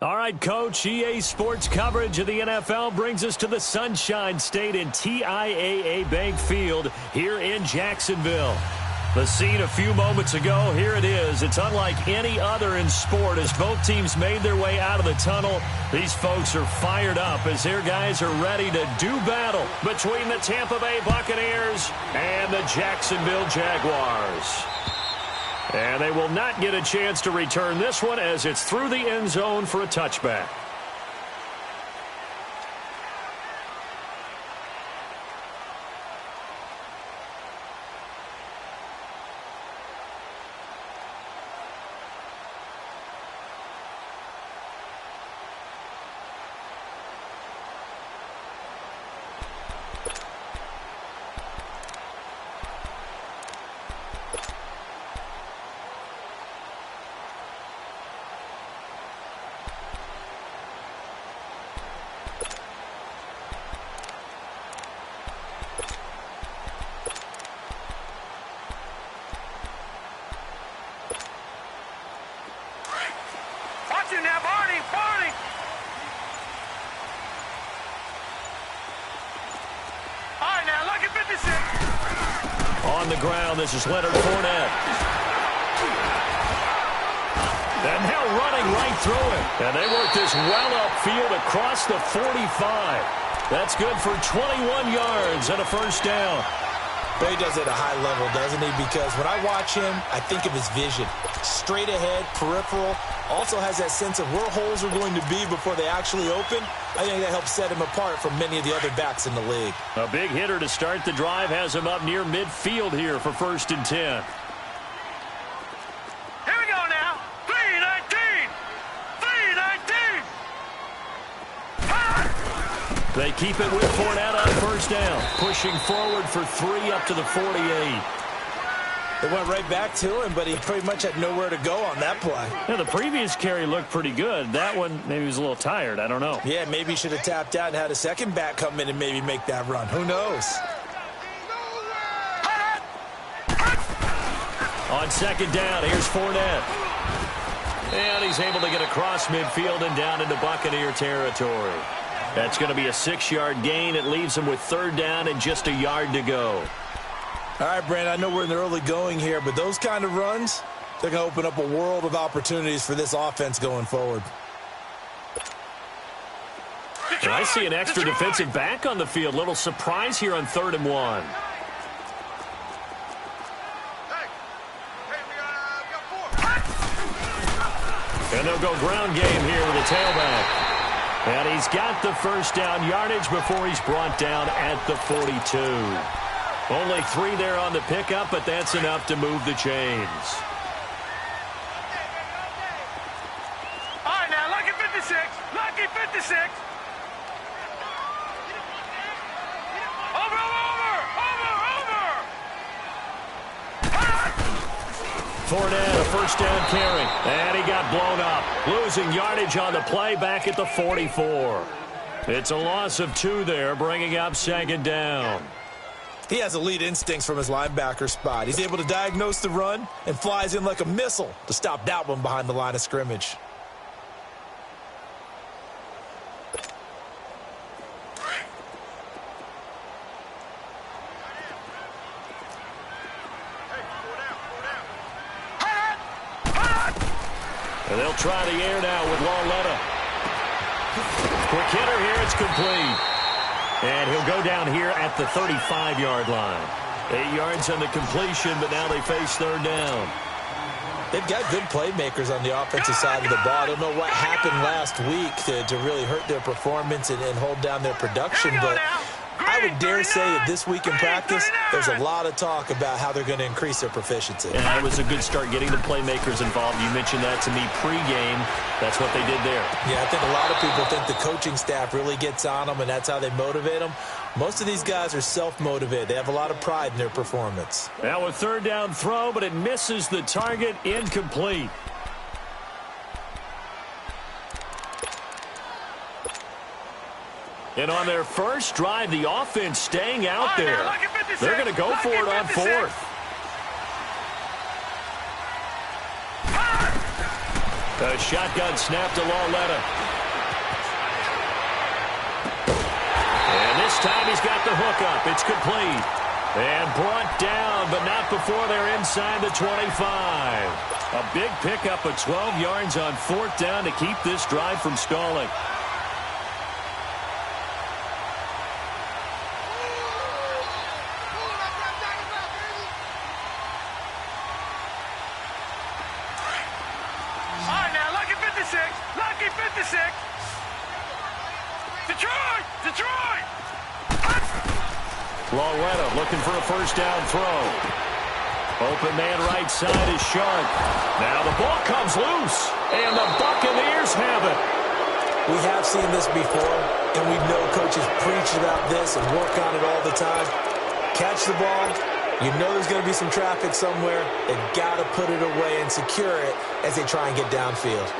All right, Coach, EA Sports coverage of the NFL brings us to the Sunshine State in TIAA Bank Field here in Jacksonville. The scene a few moments ago, here it is. It's unlike any other in sport as both teams made their way out of the tunnel. These folks are fired up as their guys are ready to do battle between the Tampa Bay Buccaneers and the Jacksonville Jaguars. And they will not get a chance to return this one as it's through the end zone for a touchback. On the ground, this is Leonard Fournette. And now running right through it. And they work this well upfield across the 45. That's good for 21 yards and a first down. But he does it at a high level, doesn't he? Because when I watch him, I think of his vision. Straight ahead, peripheral. Also has that sense of where holes are going to be before they actually open. I think that helps set him apart from many of the other backs in the league. A big hitter to start the drive has him up near midfield here for 1st and 10. Here we go now. 3-19. 3-19. They keep it with Fournette on 1st down. Pushing forward for 3 up to the 48. They went right back to him, but he pretty much had nowhere to go on that play. Yeah, the previous carry looked pretty good. That one, maybe he was a little tired. I don't know. Yeah, maybe he should have tapped out and had a second back come in and maybe make that run. Who knows? On 2nd down, here's Fournette. And he's able to get across midfield and down into Buccaneer territory. That's going to be a 6-yard gain. It leaves him with 3rd down and just a yard to go. All right, Brandon, I know we're in the early going here, but those kind of runs, they're going to open up a world of opportunities for this offense going forward. And I see an extra defensive back on the field. Little surprise here on 3rd and 1. And they'll go ground game here with a tailback. And he's got the 1st down yardage before he's brought down at the 42. Only 3 there on the pickup, but that's enough to move the chains. All right, now, lucky 56. Lucky 56. Over. Fournette, a 1st down carry. And he got blown up. Losing yardage on the play back at the 44. It's a loss of 2 there, bringing up 2nd down. He has elite instincts from his linebacker spot. He's able to diagnose the run and flies in like a missile to stop that one behind the line of scrimmage. And they'll try the air now with Lauletta. Quick hitter here, it's complete. And he'll go down here at the 35-yard line. 8 yards on the completion, but now they face 3rd down. They've got good playmakers on the offensive side of the ball. I don't know what happened last week to really hurt their performance and hold down their production, but I would dare say that this week in practice, there's a lot of talk about how they're going to increase their proficiency. And that was a good start getting the playmakers involved. You mentioned that to me pregame. That's what they did there. Yeah, I think a lot of people think the coaching staff really gets on them, and that's how they motivate them. Most of these guys are self-motivated. They have a lot of pride in their performance. Now a 3rd down throw, but it misses the target. Incomplete. And on their first drive, the offense staying out there. They're going to go for it on 4th. A shotgun snap to Lauletta. And this time he's got the hook up. It's complete. And brought down, but not before they're inside the 25. A big pickup of 12 yards on 4th down to keep this drive from stalling. Lucky 56. Detroit! Detroit! Lauletta looking for a first down throw. Open man right side is Sharp. Now the ball comes loose, and the Buccaneers have it. We have seen this before, and we know coaches preach about this and work on it all the time. Catch the ball. You know there's going to be some traffic somewhere. They've got to put it away and secure it as they try and get downfield.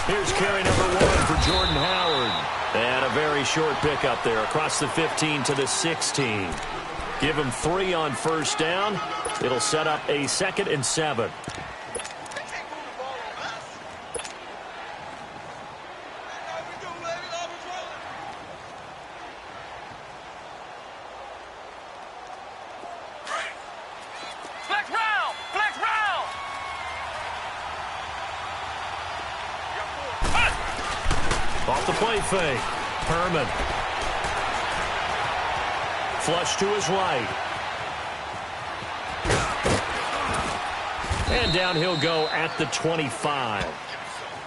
Here's carry number 1 for Jordan Howard. And a very short pickup there across the 15 to the 16. Give him 3 on first down. It'll set up a 2nd and 7. Off the play fake. Herman. Flush to his right. And down he'll go at the 25.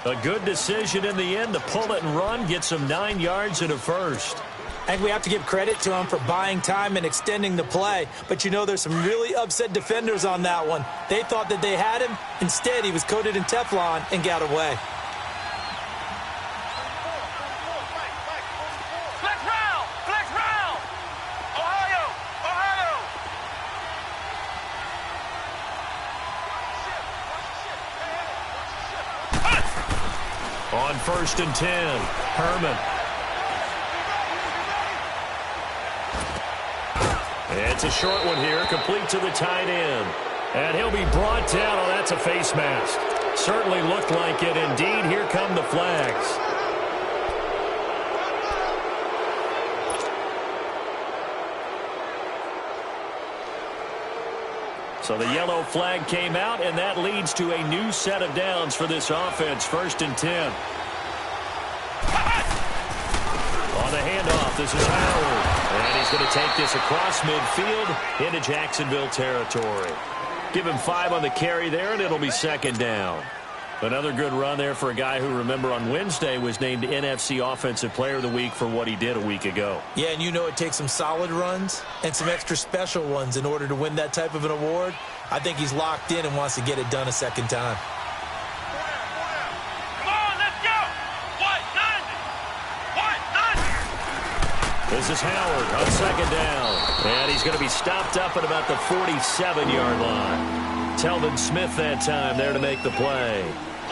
A good decision in the end to pull it and run. Gets him 9 yards and a first. I think we have to give credit to him for buying time and extending the play. But you know there's some really upset defenders on that one. They thought that they had him. Instead, he was coated in Teflon and got away. On 1st and 10, Herman. It's a short one here, complete to the tight end. And he'll be brought down. Oh, that's a face mask. Certainly looked like it. Indeed, here come the flags. So the yellow flag came out, and that leads to a new set of downs for this offense. 1st and 10. On the handoff, this is Howard. And he's going to take this across midfield into Jacksonville territory. Give him 5 on the carry there, and it'll be 2nd down. Another good run there for a guy who, remember, on Wednesday was named NFC Offensive Player of the Week for what he did a week ago. Yeah, and you know it takes some solid runs and some extra special ones in order to win that type of an award. I think he's locked in and wants to get it done a 2nd time. Come on, let's go! White 90! This is Howard on 2nd down. And he's going to be stopped up at about the 47-yard line. Telvin Smith that time there to make the play.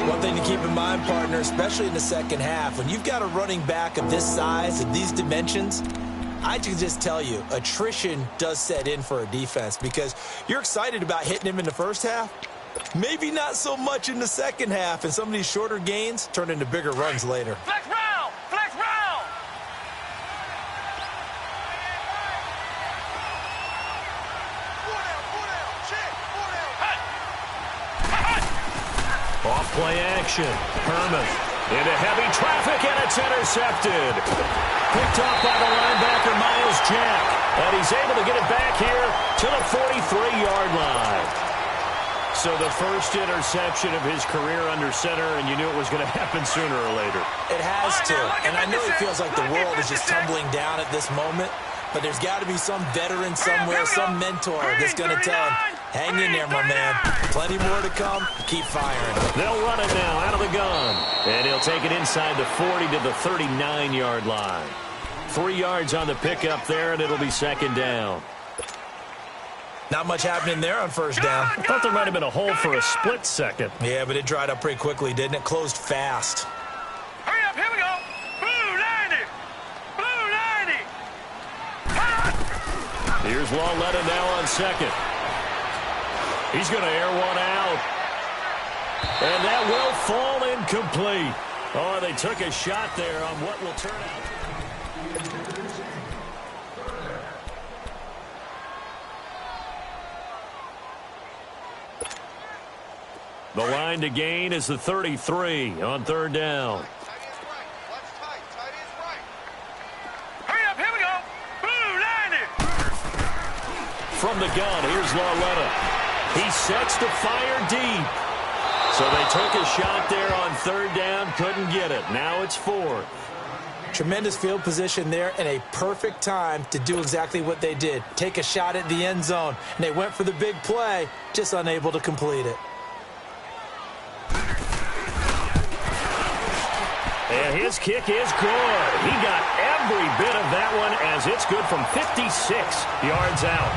One thing to keep in mind, partner, especially in the 2nd half, when you've got a running back of this size, of these dimensions, I can just tell you, attrition does set in for a defense because you're excited about hitting him in the 1st half. Maybe not so much in the 2nd half, and some of these shorter gains turn into bigger runs later. Flex round! Flex round! Off play action. Herman into heavy traffic, and it's intercepted. Picked off by the linebacker, Miles Jack. And he's able to get it back here to the 43-yard line. So the first interception of his career under center, and you knew it was going to happen sooner or later. It has to. And I know it feels like the world is just tumbling down at this moment. But there's got to be some veteran somewhere, some mentor that's going to tell him, hang in there, my man. Plenty more to come. Keep firing. They'll run it now out of the gun. And he'll take it inside the 40 to the 39-yard line. 3 yards on the pickup there, and it'll be 2nd down. Not much happening there on first down. I thought there might have been a hole for a split second. Yeah, but it dried up pretty quickly, didn't it? Closed fast. Hurry up, here we go. Blue 90. Blue 90. Here's Lauletta now on second. He's going to air one out. And that will fall incomplete. Oh, they took a shot there on what will turn out. The line to gain is the 33 on third down. Hurry up, here we go. Blue 90. From the gun, here's Lauletta. He sets to fire deep. So they took a shot there on third down, couldn't get it. Now it's fourth. Tremendous field position there and a perfect time to do exactly what they did. Take a shot at the end zone. And they went for the big play, just unable to complete it. And his kick is good. He got every bit of that one as it's good from 56 yards out.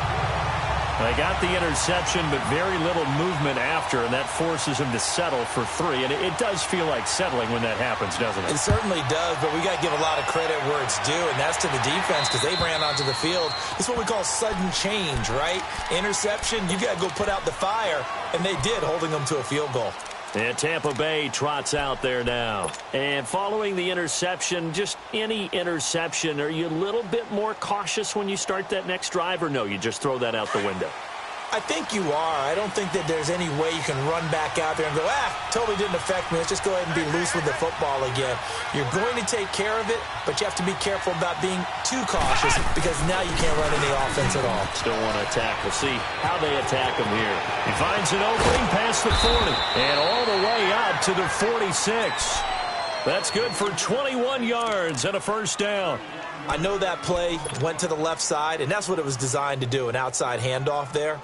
They got the interception, but very little movement after, and that forces him to settle for 3. And it does feel like settling when that happens, doesn't it? It certainly does, but we got to give a lot of credit where it's due, and that's to the defense because they ran onto the field. It's what we call sudden change, right? Interception, you got to go put out the fire, and they did, holding them to a field goal. And Tampa Bay trots out there now. And following the interception, just any interception, are you a little bit more cautious when you start that next drive, or no, you just throw that out the window? I think you are. I don't think that there's any way you can run back out there and go, totally didn't affect me. Let's just go ahead and be loose with the football again. You're going to take care of it, but you have to be careful about being too cautious because now you can't run any offense at all. Still want to attack. We'll see how they attack him here. He finds an opening past the 40 and all the way out to the 46. That's good for 21 yards and a first down. I know that play went to the left side, and that's what it was designed to do, an outside handoff there.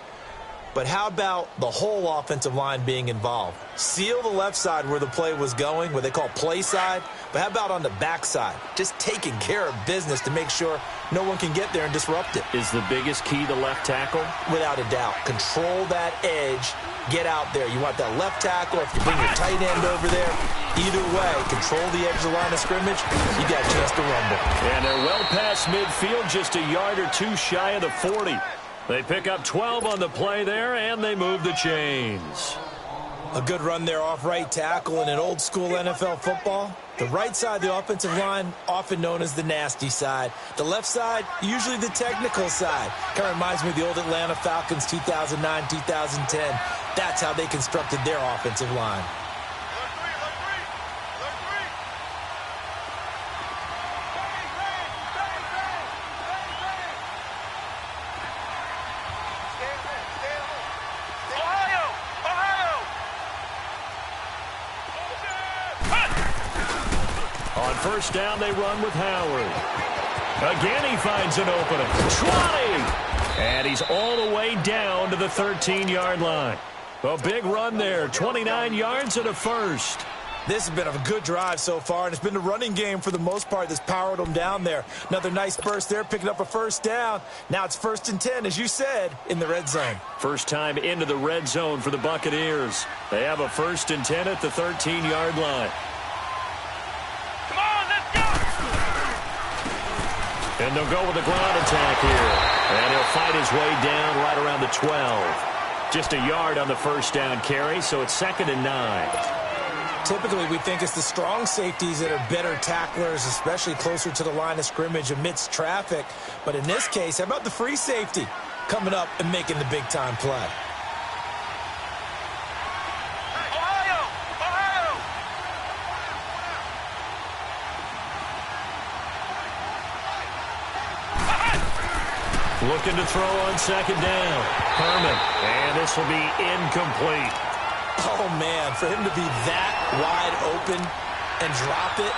But how about the whole offensive line being involved? Seal the left side where the play was going, what they call play side. But how about on the back side? Just taking care of business to make sure no one can get there and disrupt it. Is the biggest key the left tackle? Without a doubt. Control that edge. Get out there. You want that left tackle. If you bring your tight end over there, either way, control the edge of the line of scrimmage, you got a chance to rumble. And they're well past midfield, just a yard or two shy of the 40. They pick up 12 on the play there, and they move the chains. A good run there off right tackle in an old-school NFL football. The right side of the offensive line, often known as the nasty side. The left side, usually the technical side. Kind of reminds me of the old Atlanta Falcons 2009, 2010. That's how they constructed their offensive line. First down, they run with Howard. Again, he finds an opening. 20! And he's all the way down to the 13-yard line. A big run there, 29 yards and a first. This has been a good drive so far, and it's been the running game for the most part that's powered them down there. Another nice burst there, picking up a first down. Now it's 1st and 10, as you said, in the red zone. First time into the red zone for the Buccaneers. They have a 1st and 10 at the 13-yard line. And they'll go with a ground attack here. And he'll fight his way down right around the 12. Just a yard on the first down carry, so it's 2nd and 9. Typically, we think it's the strong safeties that are better tacklers, especially closer to the line of scrimmage amidst traffic. But in this case, how about the free safety coming up and making the big-time play? Looking to throw on 2nd down. Herman. And this will be incomplete. Oh, man, for him to be that wide open and drop it.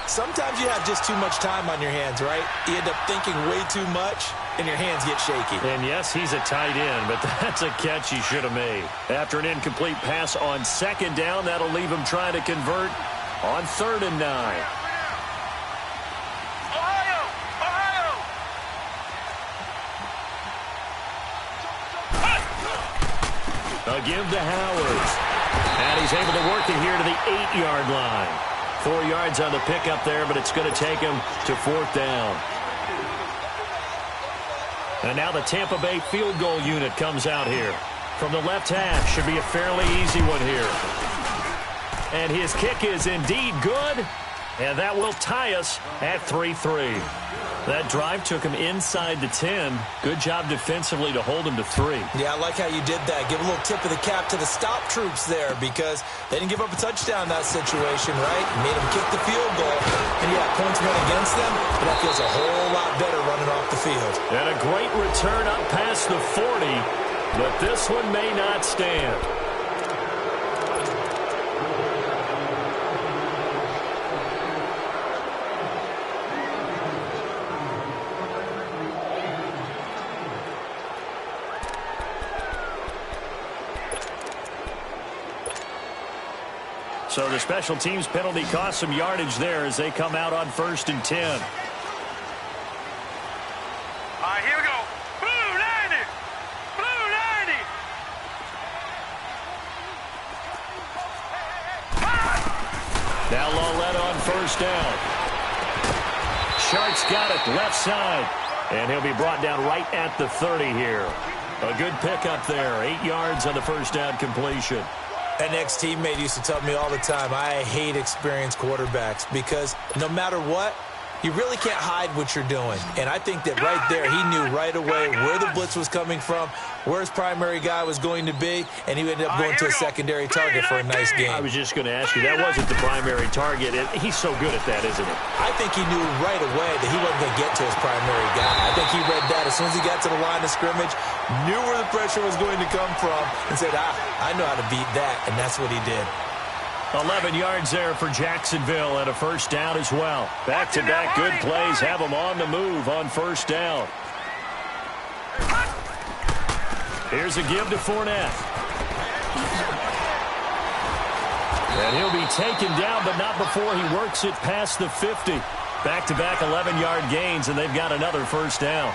Sometimes you have just too much time on your hands, right? You end up thinking way too much, and your hands get shaky. And, yes, he's a tight end, but that's a catch he should have made. After an incomplete pass on 2nd down, that'll leave him trying to convert on 3rd and 9. A give to Howard. And he's able to work it here to the 8-yard line. 4 yards on the pickup there, but it's going to take him to 4th down. And now the Tampa Bay field goal unit comes out here. From the left hash, should be a fairly easy one here. And his kick is indeed good. And that will tie us at 3-3. That drive took him inside the 10. Good job defensively to hold him to 3. Yeah, I like how you did that. Give a little tip of the cap to the stop troops there because they didn't give up a touchdown in that situation, right? Made them kick the field goal. And, yeah, points went against them, but that feels a whole lot better running off the field. And a great return up past the 40, but this one may not stand. So the special teams penalty cost some yardage there as they come out on 1st and 10. All right, here we go. Blue 90. Blue 90. Now Loletta on 1st down. Shark's got it left side. And he'll be brought down right at the 30 here. A good pickup there. 8 yards on the 1st down completion. An ex-teammate used to tell me all the time, I hate experienced quarterbacks because no matter what, you really can't hide what you're doing. And I think that right there, he knew right away where the blitz was coming from, where his primary guy was going to be, and he ended up going to a secondary target for a nice game. I was just going to ask you, that wasn't the primary target. He's so good at that, isn't he? I think he knew right away that he wasn't going to get to his primary guy. I think he read that as soon as he got to the line of scrimmage, knew where the pressure was going to come from, and said, I know how to beat that, and that's what he did. 11 yards there for Jacksonville and a 1st down as well. Back-to-back good plays have them on the move on 1st down. Here's a give to Fournette. And he'll be taken down, but not before he works it past the 50. Back-to-back 11-yard gains, and they've got another 1st down.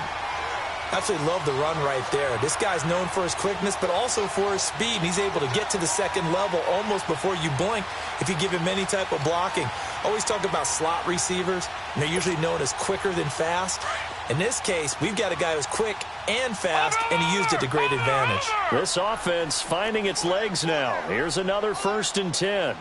Absolutely love the run right there. This guy's known for his quickness, but also for his speed. He's able to get to the 2nd level almost before you blink if you give him any type of blocking. Always talk about slot receivers, and they're usually known as quicker than fast. In this case, we've got a guy who's quick and fast, and he used it to great advantage. This offense finding its legs now. Here's another 1st and 10.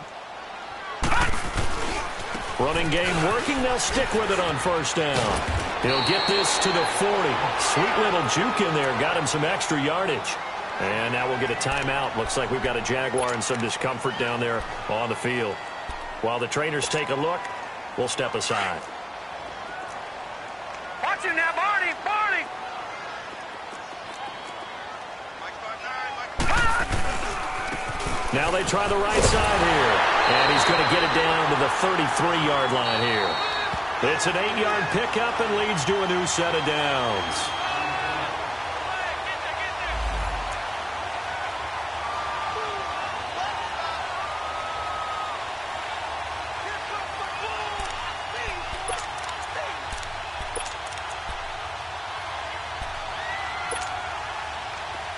Running game working. They'll stick with it on 1st down. He'll get this to the 40. Sweet little juke in there. Got him some extra yardage. And now we'll get a timeout. Looks like we've got a Jaguar and some discomfort down there on the field. While the trainers take a look, we'll step aside. Watch him now, Barney. Barney. Now they try the right side here. And he's going to get it down to the 33-yard line here. It's an 8-yard pickup and leads to a new set of downs.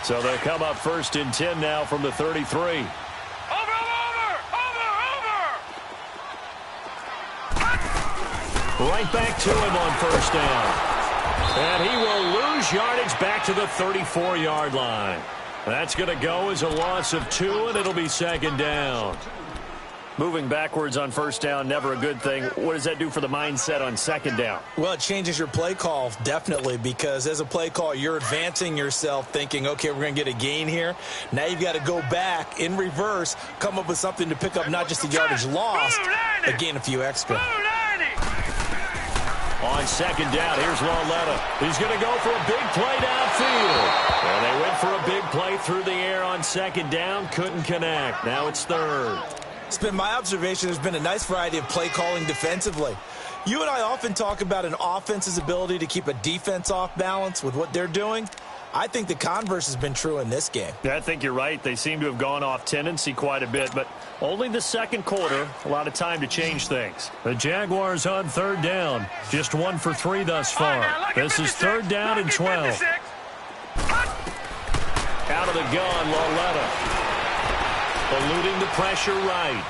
So they'll come up 1st and 10 now from the 33. Right back to him on 1st down. And he will lose yardage back to the 34-yard line. That's going to go as a loss of 2, and it'll be 2nd down. Moving backwards on 1st down, never a good thing. What does that do for the mindset on 2nd down? Well, it changes your play call, definitely, because as a play call, you're advancing yourself thinking, okay, we're going to get a gain here. Now you've got to go back in reverse, come up with something to pick up not just the yardage lost, but gain a few extra. On 2nd down, here's Loletta. He's going to go for a big play downfield. And they went for a big play through the air on 2nd down. Couldn't connect. Now it's 3rd. It's been my observation there's been a nice variety of play calling defensively. You and I often talk about an offense's ability to keep a defense off balance with what they're doing. I think the converse has been true in this game. Yeah, I think you're right. They seem to have gone off tendency quite a bit, but only the 2nd quarter, a lot of time to change things. The Jaguars on 3rd down, just 1 for 3 thus far. This is 3rd down and 12. Out of the gun, Loletta. Eluding the pressure right.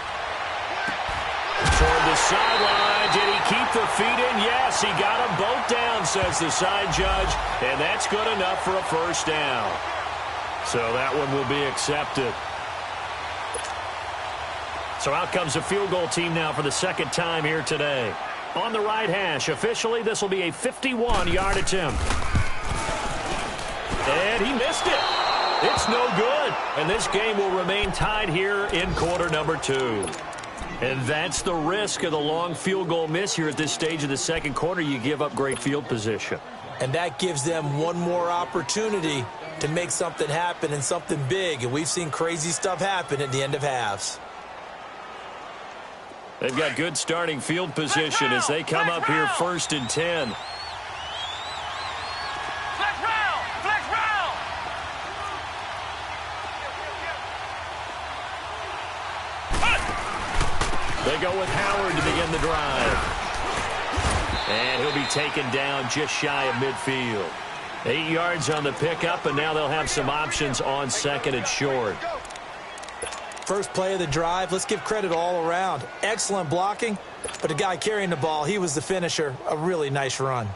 Toward the sideline. Did he keep the feet in? Yes, he got them both down, says the side judge. And that's good enough for a first down. So that one will be accepted. So out comes a field goal team now for the second time here today. On the right hash, officially, this will be a 51-yard attempt. And he missed it. It's no good. And this game will remain tied here in quarter number 2. And that's the risk of the long field goal miss here at this stage of the second quarter. You give up great field position. And that gives them one more opportunity to make something happen and something big. And we've seen crazy stuff happen at the end of halves. They've got good starting field position as they come up here 1st and 10. They go with Howard to begin the drive. And he'll be taken down just shy of midfield. 8 yards on the pickup, and now they'll have some options on 2nd and short. First play of the drive, let's give credit all around. Excellent blocking, but the guy carrying the ball, he was the finisher. A really nice run.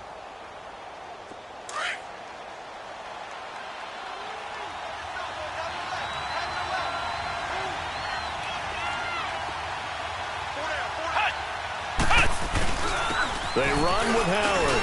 They run with Howard.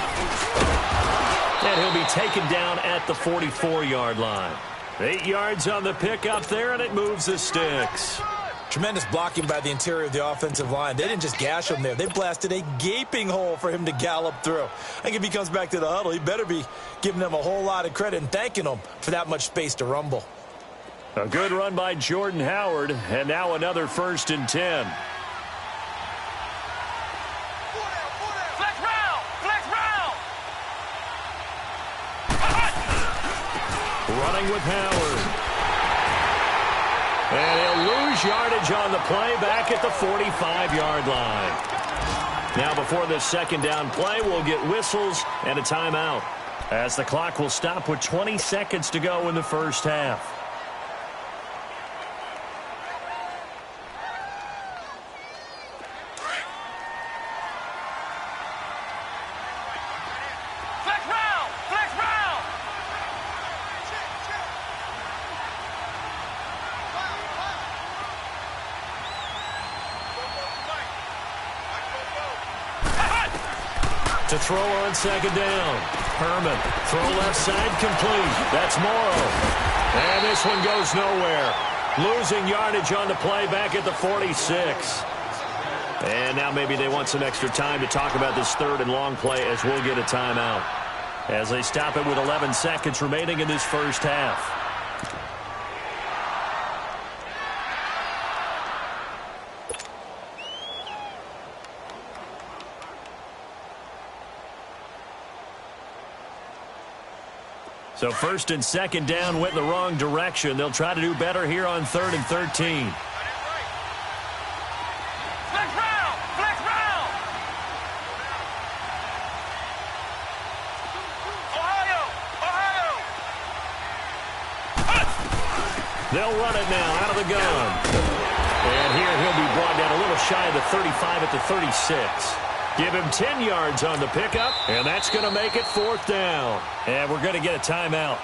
And he'll be taken down at the 44-yard line. 8 yards on the pickup there, and it moves the sticks. Tremendous blocking by the interior of the offensive line. They didn't just gash him there. They blasted a gaping hole for him to gallop through. I think if he comes back to the huddle, he better be giving them a whole lot of credit and thanking them for that much space to rumble. A good run by Jordan Howard, and now another 1st and 10. Running with Howard. And he'll lose yardage on the play back at the 45-yard line. Now before this second down play, we'll get whistles and a timeout, as the clock will stop with 20 seconds to go in the first half. To throw on second down. Herman. Throw left side complete. That's Morrow. And this one goes nowhere. Losing yardage on the play back at the 46. And now maybe they want some extra time to talk about this 3rd and long play, as we'll get a timeout, as they stop it with 11 seconds remaining in this first half. So 1st and 2nd down went the wrong direction. They'll try to do better here on 3rd and 13. They'll run it now out of the gun. And here he'll be brought down a little shy of the 35 at the 36. Give him 10 yards on the pickup, and that's going to make it 4th down. And we're going to get a timeout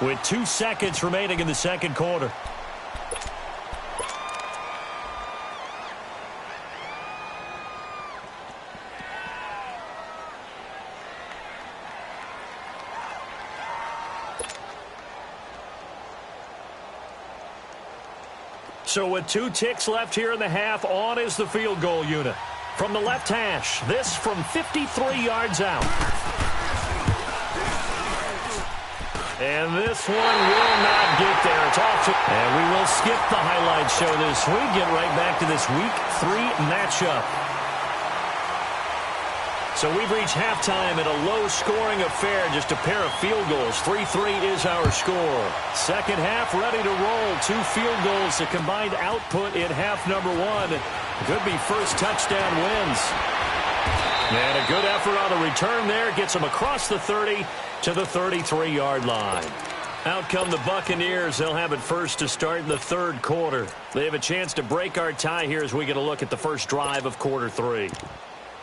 with 2 seconds remaining in the second quarter. So with 2 ticks left here in the half, on is the field goal unit. From the left hash, this from 53 yards out. And this one will not get there. It's off to... And we will skip the highlight show this week. Get right back to this Week 3 matchup. So we've reached halftime in a low-scoring affair, just a pair of field goals. 3-3 is our score. Second half ready to roll. 2 field goals, the combined output in half number 1. Could be first touchdown wins. And a good effort on the return there. Gets them across the 30 to the 33-yard line. Out come the Buccaneers. They'll have it first to start in the third quarter. They have a chance to break our tie here as we get a look at the first drive of quarter 3.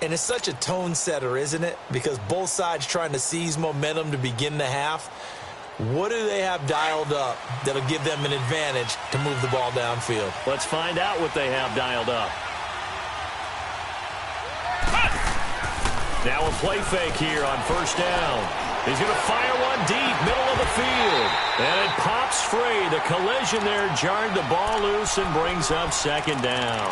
And it's such a tone setter, isn't it? Because both sides trying to seize momentum to begin the half. What do they have dialed up that'll give them an advantage to move the ball downfield? Let's find out what they have dialed up. Now a play fake here on first down. He's going to fire one deep, middle of the field. And it pops free. The collision there jarred the ball loose and brings up second down.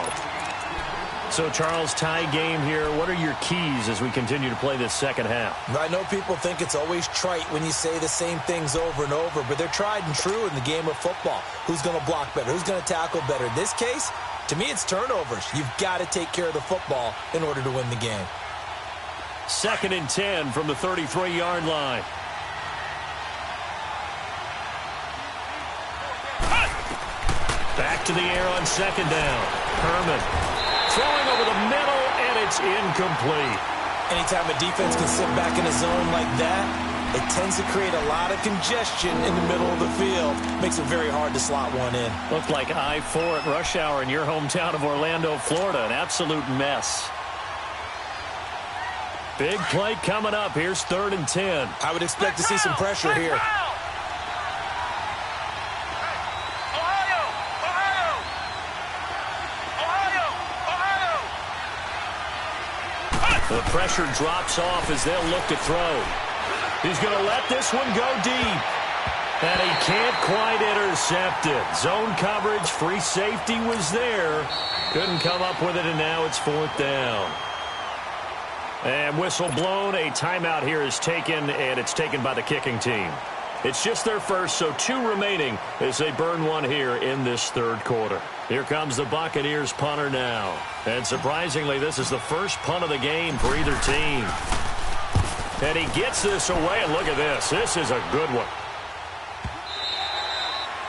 So, Charles, tie game here. What are your keys as we continue to play this second half? I know people think it's always trite when you say the same things over and over, but they're tried and true in the game of football. Who's going to block better? Who's going to tackle better? In this case, to me, it's turnovers. You've got to take care of the football in order to win the game. 2nd and 10 from the 33-yard line. Back to the air on second down. Herman throwing over the middle, and it's incomplete. Anytime a defense can sit back in a zone like that, it tends to create a lot of congestion in the middle of the field. Makes it very hard to slot one in. Looked like I-4 at rush hour in your hometown of Orlando, Florida. An absolute mess. Big play coming up. Here's 3rd and 10. I would expect to see some pressure here. The pressure drops off as they'll look to throw. He's going to let this one go deep. And he can't quite intercept it. Zone coverage, free safety was there. Couldn't come up with it, and now it's 4th down. And whistle blown. A timeout here is taken, and it's taken by the kicking team. It's just their first, so 2 remaining as they burn one here in this third quarter. Here comes the Buccaneers punter now. And surprisingly, this is the first punt of the game for either team. And he gets this away, and look at this. This is a good one.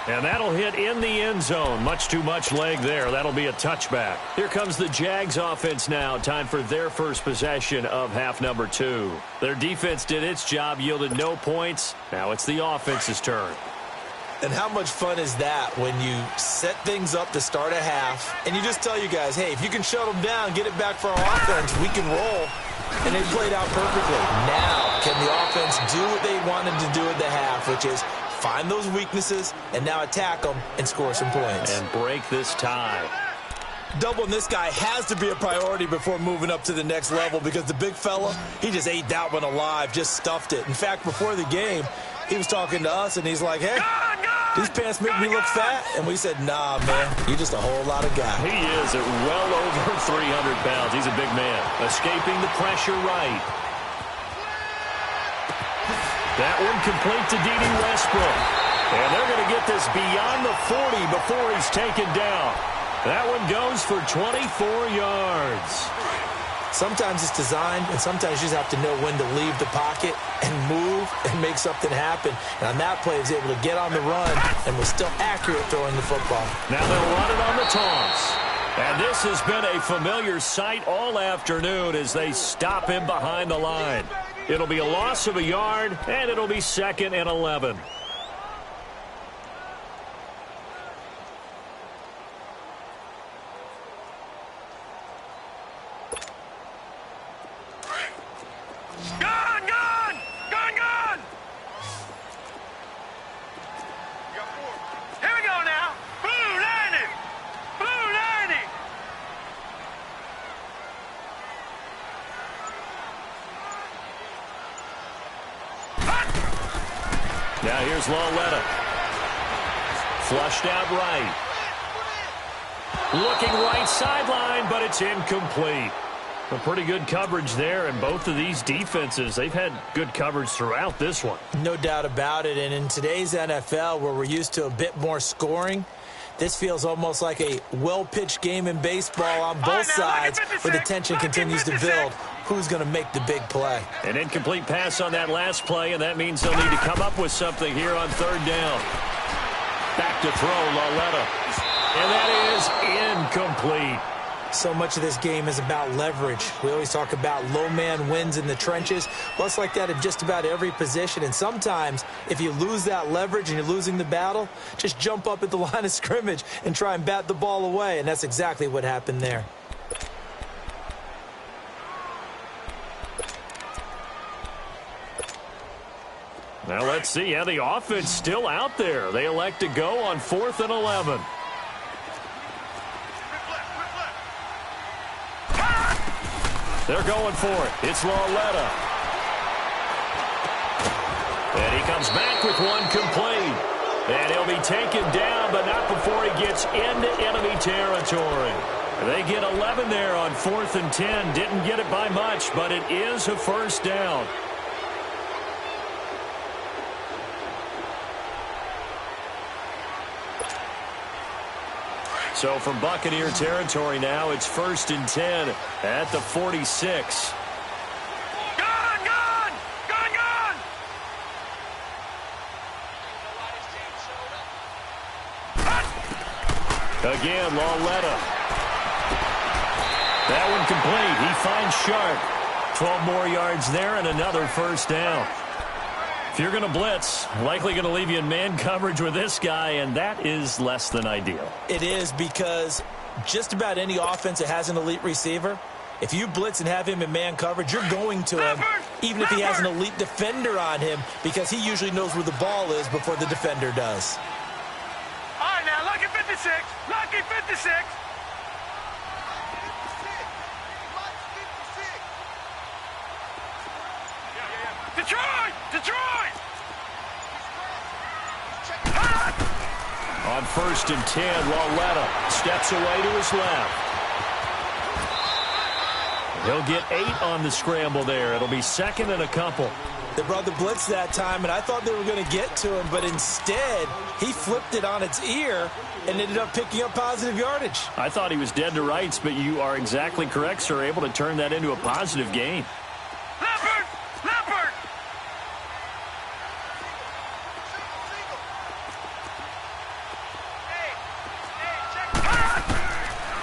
And that'll hit in the end zone. Much too much leg there. That'll be a touchback. Here comes the Jags offense now. Time for their first possession of half number 2. Their defense did its job, yielded no points. Now it's the offense's turn. And how much fun is that when you set things up to start a half, and you just tell you guys, hey, if you can shut them down, get it back for our offense, we can roll. And they played out perfectly. Now, can the offense do what they wanted to do at the half, which is find those weaknesses and now attack them and score some points. And break this tie. Doubling this guy has to be a priority before moving up to the next level because the big fella, he just ate that one alive, just stuffed it. In fact, before the game, he was talking to us, and he's like, hey, these pants make me look fat. And we said, nah, man, you're just a whole lot of guy. He is at well over 300 pounds. He's a big man. Escaping the pressure right. That one complete to D.D. Westbrook. And they're going to get this beyond the 40 before he's taken down. That one goes for 24 yards. Sometimes it's designed, and sometimes you just have to know when to leave the pocket and move and make something happen. And on that play, he was able to get on the run and was still accurate throwing the football. Now they'll run it on the taunts. And this has been a familiar sight all afternoon as they stop him behind the line. It'll be a loss of a yard, and it'll be 2nd and 11. Now here's Lawletta. Flushed out right. Looking right sideline, but it's incomplete. A pretty good coverage there, and both of these defenses, they've had good coverage throughout this one. No doubt about it, and in today's NFL, where we're used to a bit more scoring, this feels almost like a well-pitched game in baseball on both sides, where the tension continues to build. Who's going to make the big play? An incomplete pass on that last play, and that means they'll need to come up with something here on 3rd down. Back to throw, Lawletta. And that is incomplete. So much of this game is about leverage. We always talk about low man wins in the trenches. Well, it's like that in just about every position. And sometimes, if you lose that leverage and you're losing the battle, just jump up at the line of scrimmage and try and bat the ball away. And that's exactly what happened there. Now let's see how the offense still out there. They elect to go on 4th and 11. They're going for it. It's Lauletta. And he comes back with one complete. And he'll be taken down, but not before he gets into enemy territory. They get 11 there on 4th and 10. Didn't get it by much, but it is a first down. So from Buccaneer territory now, it's 1st and 10 at the 46. Gone! Again, Lauletta. That one complete. He finds Sharp. 12 more yards there and another first down. If you're going to blitz, likely going to leave you in man coverage with this guy, and that is less than ideal. It is, because just about any offense that has an elite receiver, if you blitz and have him in man coverage, you're going to him, even if he has an elite defender on him, because he usually knows where the ball is before the defender does. All right, now, lucky 56. Lucky 56. Detroit! On 1st and 10, Lauletta steps away to his left. He'll get 8 on the scramble there. It'll be 2nd and a couple. They brought the blitz that time, and I thought they were going to get to him, but instead, he flipped it on its ear and ended up picking up positive yardage. I thought he was dead to rights, but you are exactly correct, sir. Able to turn that into a positive gain. Leopard!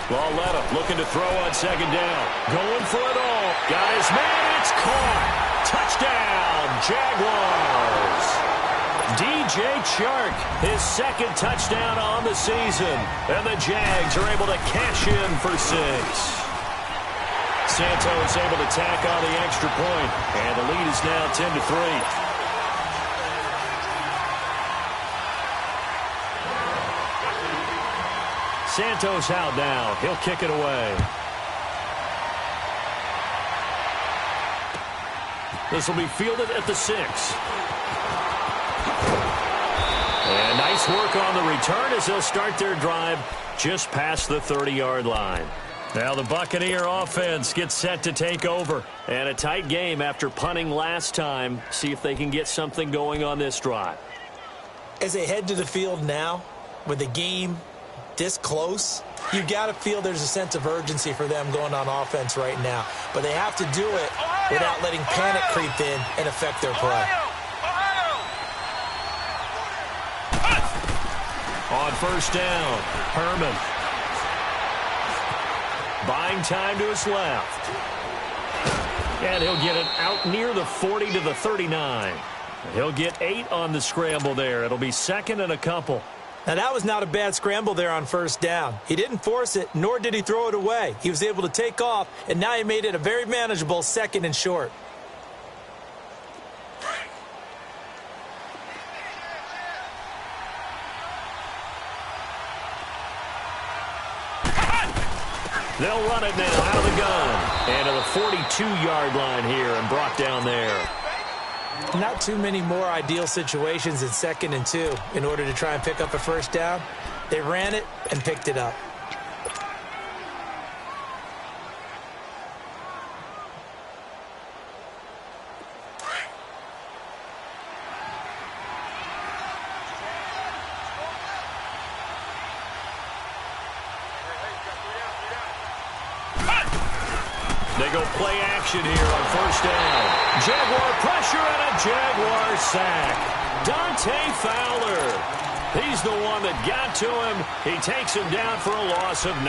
Lauletta looking to throw on 2nd down. Going for it all. Got his man. It's caught. Touchdown, Jaguars. DJ Chark, his 2nd touchdown on the season. And the Jags are able to cash in for 6. Santos able to tack on the extra point. And the lead is now 10-3. Santos out now. He'll kick it away. This will be fielded at the 6. And nice work on the return as they'll start their drive just past the 30-yard line. Now the Buccaneer offense gets set to take over. And a tight game after punting last time. See if they can get something going on this drive. As they head to the field now, with the game this close, you got to feel there's a sense of urgency for them going on offense right now. But they have to do it without letting panic creep in and affect their play. On 1st down, Herman. Buying time to his left. And he'll get it out near the 40 to the 39. He'll get 8 on the scramble there. It'll be 2nd and a couple. Now, that was not a bad scramble there on 1st down. He didn't force it, nor did he throw it away. He was able to take off, and now he made it a very manageable 2nd and short. They'll run it now out of the gun. And to the 42-yard line here and brought down there. Not too many more ideal situations in 2nd and 2 in order to try and pick up a 1st down. They ran it and picked it up. They go play action here on 1st down. Jaguar pressure and a Jaguar sack. Dante Fowler. He's the one that got to him. He takes him down for a loss of 9.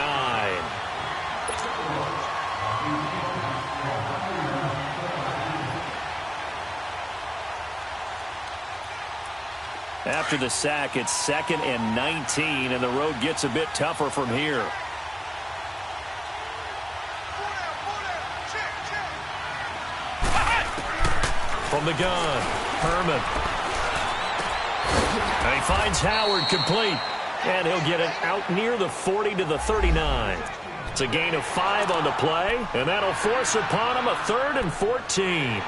After the sack, it's 2nd and 19, and the road gets a bit tougher from here. From the gun, Herman. And he finds Howard complete, and he'll get it out near the 40 to the 39. It's a gain of 5 on the play, and that'll force upon him a 3rd and 14.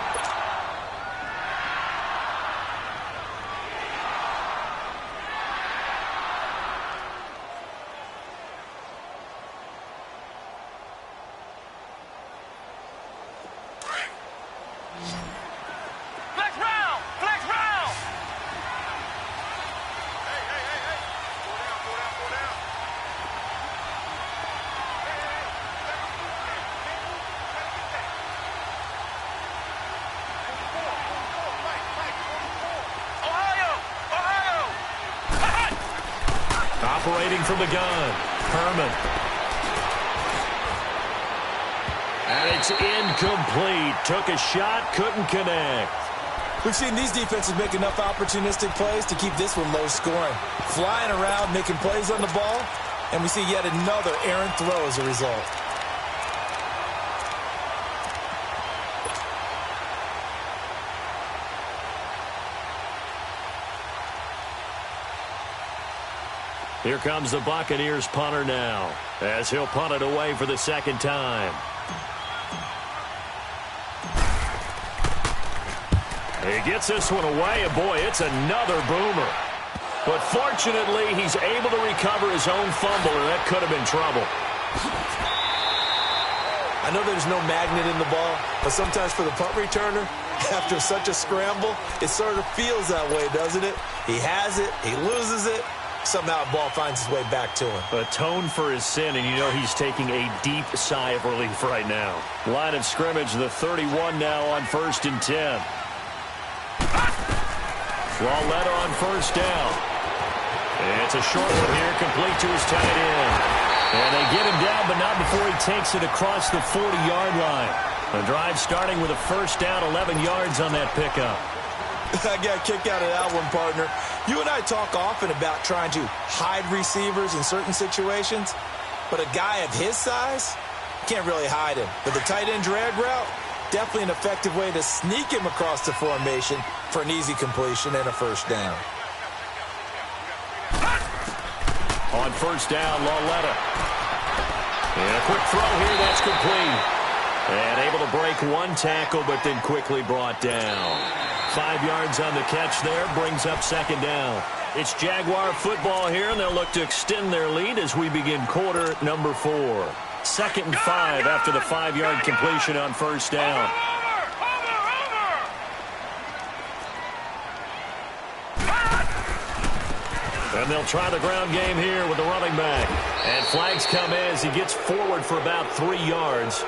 Operating from the gun, Herman. And it's incomplete. Took a shot, couldn't connect. We've seen these defenses make enough opportunistic plays to keep this one low scoring. Flying around, making plays on the ball, and we see yet another errant throw as a result. Here comes the Buccaneers punter now, as he'll punt it away for the 2nd time. He gets this one away, and boy, it's another boomer. But fortunately, he's able to recover his own fumble, and that could have been trouble. I know there's no magnet in the ball, but sometimes for the punt returner, after such a scramble, it sort of feels that way, doesn't it? He has it, he loses it. Somehow the ball finds its way back to him. Atone for his sin, and you know he's taking a deep sigh of relief right now. Line of scrimmage, the 31 now on 1st and 10. Lauletta on 1st down. It's a short one here, complete to his tight end. And they get him down, but not before he takes it across the 40-yard line. The drive starting with a 1st down, 11 yards on that pickup. I got a kick out of that one, partner. You and I talk often about trying to hide receivers in certain situations, but a guy of his size, can't really hide him. But the tight end drag route, definitely an effective way to sneak him across the formation for an easy completion and a 1st down. On 1st down, Lauletta. And a quick throw here, that's complete. And able to break one tackle, but then quickly brought down. 5 yards on the catch there, brings up 2nd down. It's Jaguar football here, and they'll look to extend their lead as we begin quarter number 4. 2nd and 5 after the 5-yard completion on 1st down. And they'll try the ground game here with the running back. And flags come as he gets forward for about 3 yards.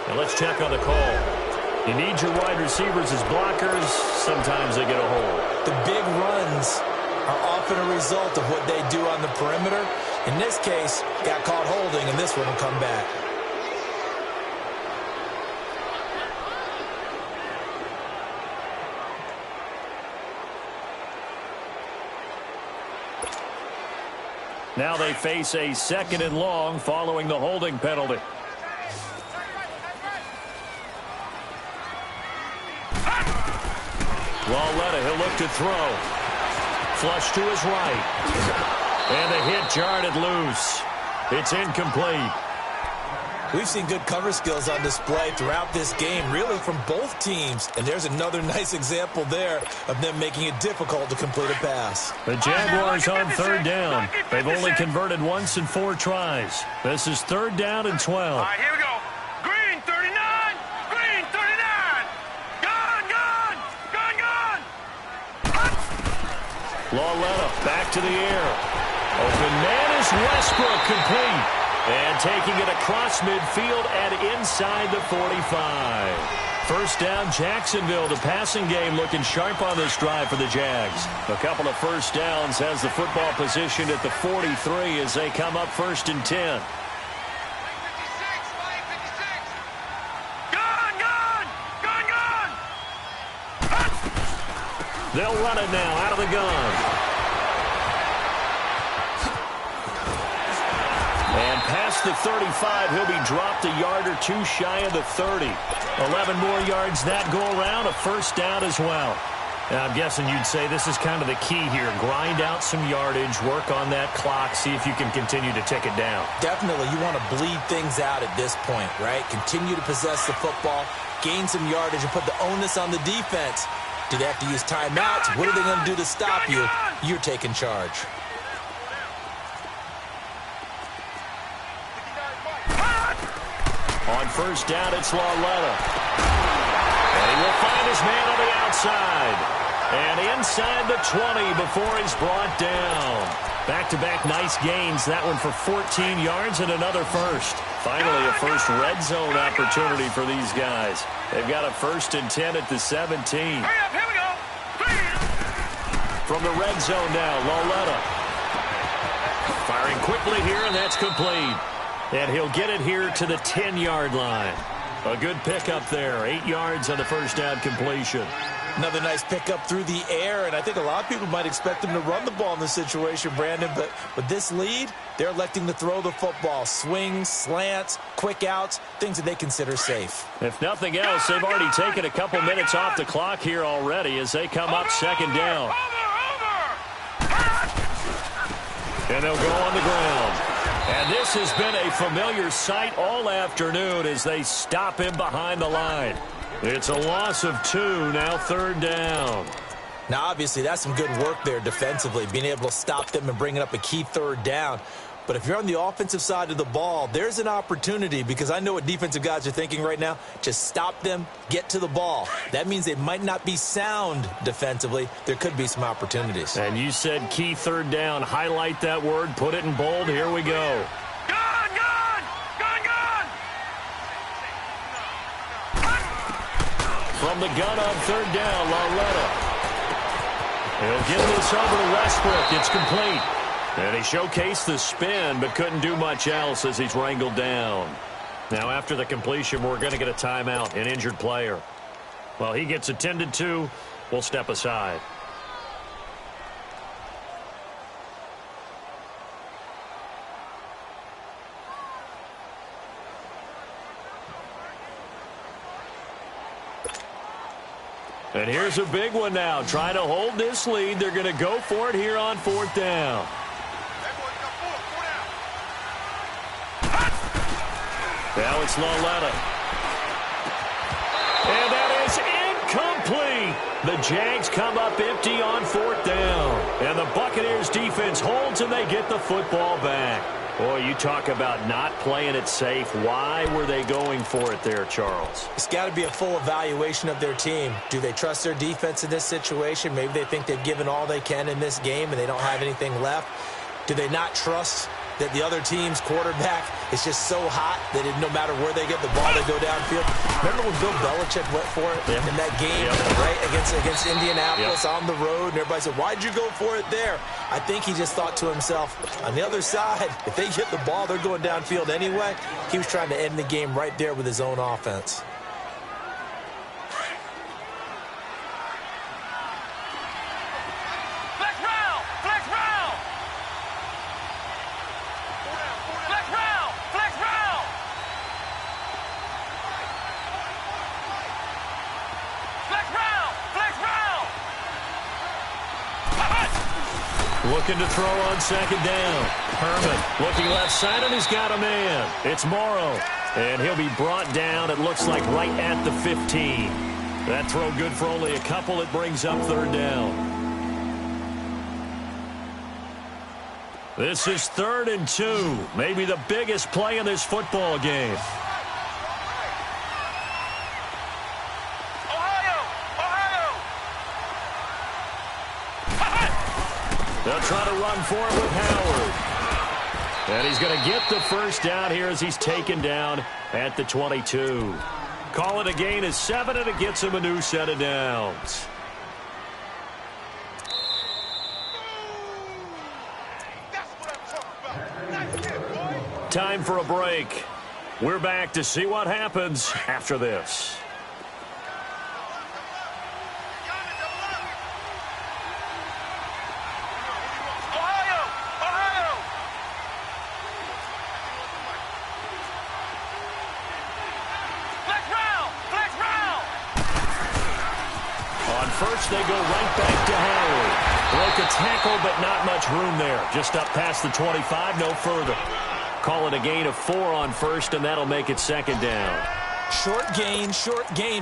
Now let's check on the call. You need your wide receivers as blockers. Sometimes they get a hold. The big runs are often a result of what they do on the perimeter. In this case, got caught holding, and this one will come back. Now they face a 2nd and long following the holding penalty. Lauletta, he'll look to throw. Flush to his right. And the hit jarred it loose. It's incomplete. We've seen good cover skills on display throughout this game, really from both teams. And there's another nice example there of them making it difficult to complete a pass. The Jaguars on 3rd down. They've only converted once in 4 tries. This is 3rd down and 12. All right, here we go. Green 39. Green 39. Gone, gone. Gone, gone. Lauletta back to the air. Open man is Westbrook, complete. And taking it across midfield and inside the 45. 1st down, Jacksonville. The passing game looking sharp on this drive for the Jags. A couple of 1st downs has the football positioned at the 43 as they come up 1st and 10. They'll run it now out of the gun. And past the 35, he'll be dropped a yard or two shy of the 30. 11 more yards that go around, a first down as well. Now, I'm guessing you'd say this is kind of the key here. Grind out some yardage, work on that clock, see if you can continue to tick it down. Definitely, you want to bleed things out at this point, right? Continue to possess the football, gain some yardage, and put the onus on the defense. Do they have to use timeouts? What are they going to do to stop you? You're taking charge. On first down, it's Lauletta. And he will find his man on the outside. And inside the 20 before he's brought down. Back-to-back nice gains. That one for 14 yards and another first. Finally, a first red zone opportunity for these guys. They've got a 1st and 10 at the 17. Hurry up, here we go. From the red zone now, Lauletta. Firing quickly here, and that's complete. And he'll get it here to the 10-yard line. A good pickup there. 8 yards on the first down completion. Another nice pickup through the air, and I think a lot of people might expect him to run the ball in this situation, Brandon, but with this lead, they're electing to throw the football. Swings, slants, quick outs, things that they consider safe. If nothing else, they've already taken a couple minutes off the clock here already as they come up second down. And they'll go on the ground. And this has been a familiar sight all afternoon as they stop him behind the line. It's a loss of 2, now 3rd down. Now, obviously, that's some good work there defensively, being able to stop them and bringing up a key 3rd down. But if you're on the offensive side of the ball, there's an opportunity, because I know what defensive guys are thinking right now. Just stop them, get to the ball. That means they might not be sound defensively. There could be some opportunities. And you said key 3rd down. Highlight that word, put it in bold. Here we go. Gun, gun! Gun, gun! From the gun on 3rd down, Lauletta. He'll get this over to Westbrook. It's complete. And he showcased the spin, but couldn't do much else as he's wrangled down. Now, after the completion, we're going to get a timeout, an injured player. While he gets attended to, we'll step aside. And here's a big one now. Trying to hold this lead. They're going to go for it here on 4th down. Now it's Lauletta. And that is incomplete. The Jags come up empty on 4th down. And the Buccaneers defense holds and they get the football back. Boy, you talk about not playing it safe. Why were they going for it there, Charles? It's got to be a full evaluation of their team. Do they trust their defense in this situation? Maybe they think they've given all they can in this game and they don't have anything left. Do they not trust that the other team's quarterback is just so hot that no matter where they get the ball, they go downfield? Remember when Bill Belichick went for it in that game, right, against Indianapolis on the road, and everybody said, why'd you go for it there? I think he just thought to himself, on the other side, if they get the ball, they're going downfield anyway. He was trying to end the game right there with his own offense. Looking to throw on 2nd down. Herman looking left side, and he's got a man. It's Morrow. And he'll be brought down, it looks like, right at the 15. That throw good for only a couple. It brings up 3rd down. This is 3rd and 2. Maybe the biggest play in this football game. They'll try to run for it with Howard. And he's going to get the first down here as he's taken down at the 22. Call it a gain of 7, and it gets him a new set of downs. Time for a break. We're back to see what happens after this. first, they go right back to Howard. Broke a tackle, but not much room there. Just up past the 25, no further. Call it a gain of 4 on first, and that'll make it second down. Short gain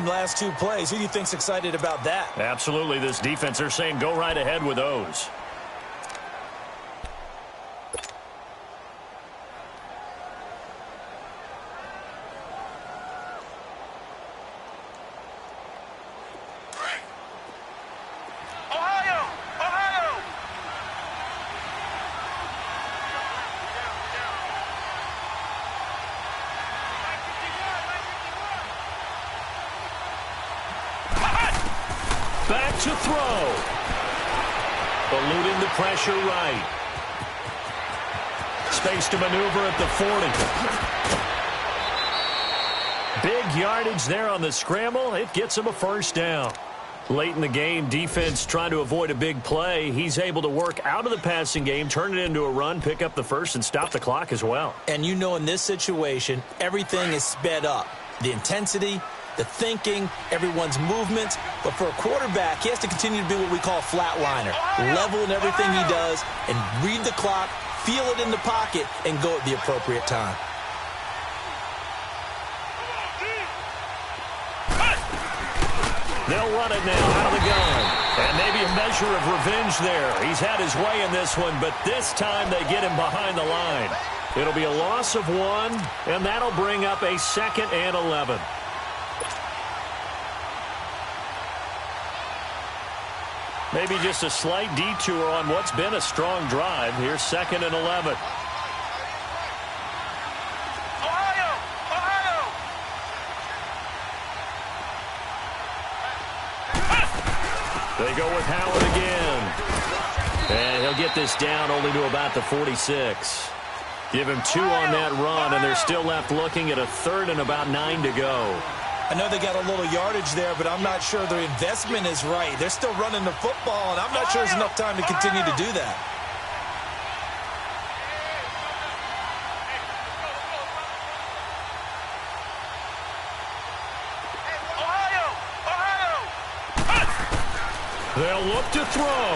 last 2 plays. Who do you think's excited about that? Absolutely. This defense, they're saying go right ahead with those. Back to throw. Eluding the pressure right. Space to maneuver at the 40. Big yardage there on the scramble. It gets him a first down. Late in the game, defense trying to avoid a big play. He's able to work out of the passing game, turn it into a run, pick up the first, and stop the clock as well. And you know in this situation, everything is sped up. The intensity, the thinking, everyone's movements. But for a quarterback, he has to continue to be what we call a flatliner. Level in everything he does and read the clock, feel it in the pocket, and go at the appropriate time. They'll run it now out of the gun. And maybe a measure of revenge there. He's had his way in this one, but this time they get him behind the line. It'll be a loss of 1, and that'll bring up a 2nd and 11. Maybe just a slight detour on what's been a strong drive. Here's 2nd and 11. They go with Howard again. And he'll get this down only to about the 46. Give him 2 on that run, and they're still left looking at a 3rd and about 9 to go. I know they got a little yardage there, but I'm not sure their investment is right. They're still running the football, and I'm not sure there's enough time to continue to do that. They'll look to throw.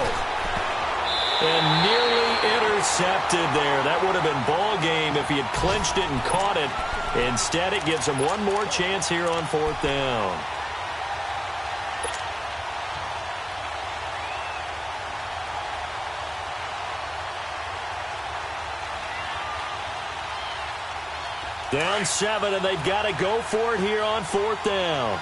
And nearly intercepted there. That would have been ball game if he had clinched it and caught it. Instead, it gives him one more chance here on 4th down. Down 7, and they've got to go for it here on 4th down.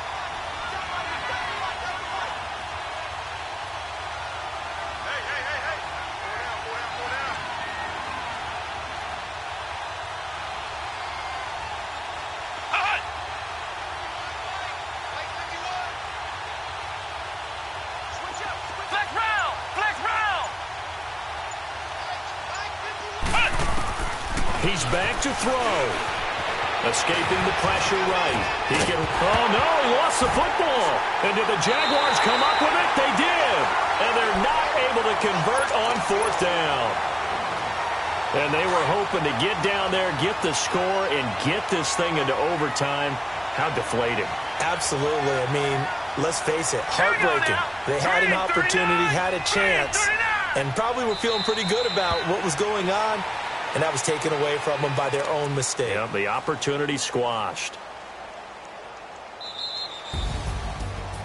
He's back to throw. Escaping the pressure right. He can, oh no, he lost the football. And did the Jaguars come up with it? They did. And they're not able to convert on 4th down. And they were hoping to get down there, get the score, and get this thing into overtime. How deflating. Absolutely. I mean, let's face it, heartbreaking. They had an opportunity, had a chance, and probably were feeling pretty good about what was going on. And that was taken away from them by their own mistake. Yeah, the opportunity squashed.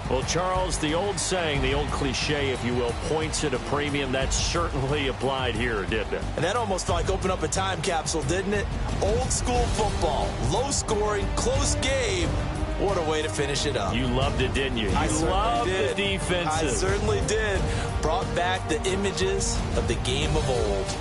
Well, Charles, the old saying, the old cliche, if you will, points at a premium, that certainly applied here, didn't it? And that almost like opened up a time capsule, didn't it? Old school football, low scoring, close game. What a way to finish it up. You loved it, didn't you? I loved did. The defensive. I certainly did. Brought back the images of the game of old.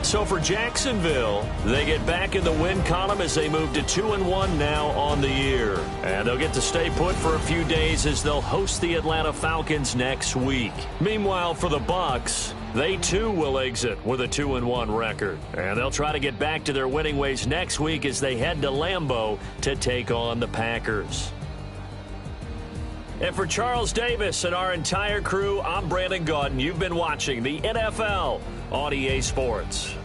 So for Jacksonville, they get back in the win column as they move to 2-1 now on the year. And they'll get to stay put for a few days as they'll host the Atlanta Falcons next week. Meanwhile, for the Bucs, they too will exit with a 2-1 record. And they'll try to get back to their winning ways next week as they head to Lambeau to take on the Packers. And for Charles Davis and our entire crew, I'm Brandon Gaudin. You've been watching the NFL on EA Sports.